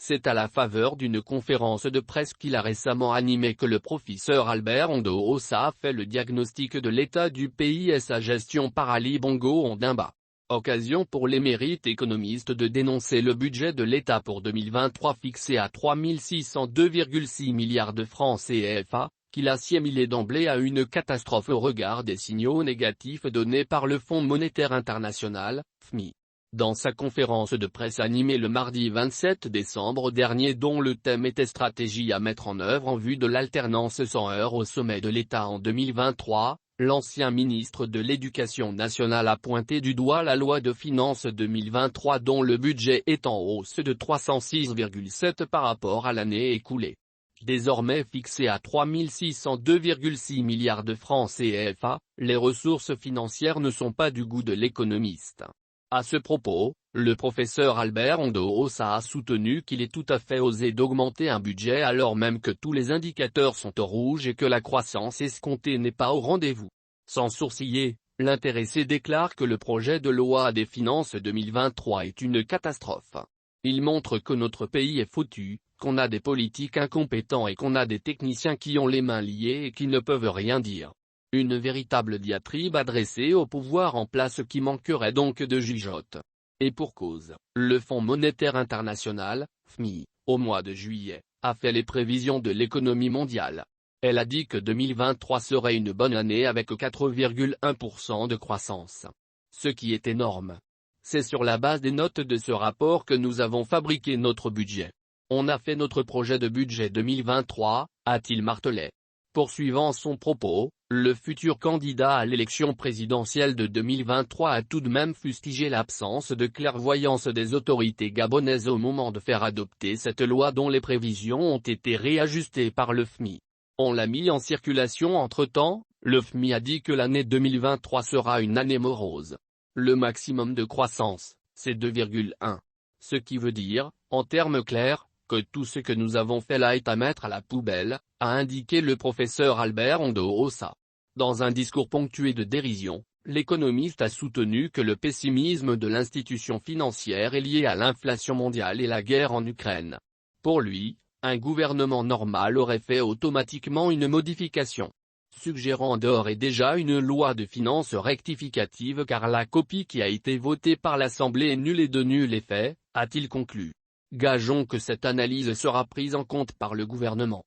C'est à la faveur d'une conférence de presse qu'il a récemment animée que le professeur Albert Ondoosa a fait le diagnostic de l'état du pays et sa gestion par Ali Bongo Ondimba. Occasion pour l'émérite économiste de dénoncer le budget de l'État pour 2023 fixé à 3602,6 milliards de francs CFA, qu'il a assimilé d'emblée à une catastrophe au regard des signaux négatifs donnés par le Fonds monétaire international, FMI. Dans sa conférence de presse animée le mardi 27 décembre dernier dont le thème était stratégie à mettre en œuvre en vue de l'alternance sans heurts au sommet de l'État en 2023, l'ancien ministre de l'Éducation nationale a pointé du doigt la loi de finances 2023 dont le budget est en hausse de 306,7 par rapport à l'année écoulée. Désormais fixé à 3602,6 milliards de francs CFA, les ressources financières ne sont pas du goût de l'économiste. À ce propos, le professeur Albert Ondoosa a soutenu qu'il est tout à fait osé d'augmenter un budget alors même que tous les indicateurs sont au rouge et que la croissance escomptée n'est pas au rendez-vous. Sans sourciller, l'intéressé déclare que le projet de loi des finances 2023 est une catastrophe. Il montre que notre pays est foutu, qu'on a des politiques incompétents et qu'on a des techniciens qui ont les mains liées et qui ne peuvent rien dire. Une véritable diatribe adressée au pouvoir en place qui manquerait donc de jugeote. Et pour cause, le Fonds monétaire international, FMI, au mois de juillet, a fait les prévisions de l'économie mondiale. Elle a dit que 2023 serait une bonne année avec 4,1% de croissance. Ce qui est énorme. C'est sur la base des notes de ce rapport que nous avons fabriqué notre budget. On a fait notre projet de budget 2023, a-t-il martelé. Poursuivant son propos, le futur candidat à l'élection présidentielle de 2023 a tout de même fustigé l'absence de clairvoyance des autorités gabonaises au moment de faire adopter cette loi dont les prévisions ont été réajustées par le FMI. On l'a mis en circulation entre-temps, le FMI a dit que l'année 2023 sera une année morose. Le maximum de croissance, c'est 2,1. Ce qui veut dire, en termes clairs, que tout ce que nous avons fait là est à mettre à la poubelle, a indiqué le professeur Albert Ondoosa. Dans un discours ponctué de dérision, l'économiste a soutenu que le pessimisme de l'institution financière est lié à l'inflation mondiale et la guerre en Ukraine. Pour lui, un gouvernement normal aurait fait automatiquement une modification, suggérant d'ores et déjà une loi de finances rectificative car la copie qui a été votée par l'Assemblée est nulle et de nul effet, a-t-il conclu. Gageons que cette analyse sera prise en compte par le gouvernement.